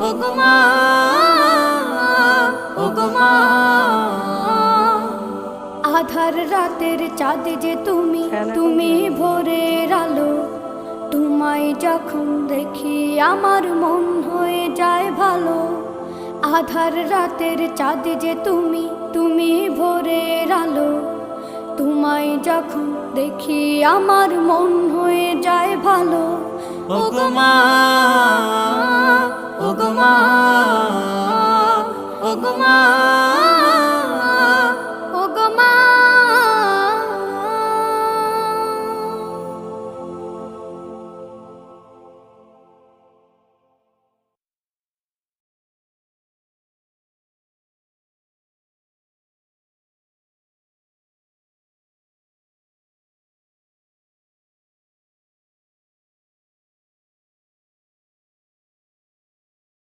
ওগো মা, ওগো মা। আধার রাতের চাঁদ যে তুমি, তুমি ভোরের আলো। তোমায় যখন দেখি আমার মন হয়ে যায় ভালো। আধার রাতের চাঁদ যে তুমি, তুমি ভোরের আলো। তোমায় যখন দেখি আমার মন হয়ে যায় ভালো। ওগো মা, ওগো মা, ওগো মা।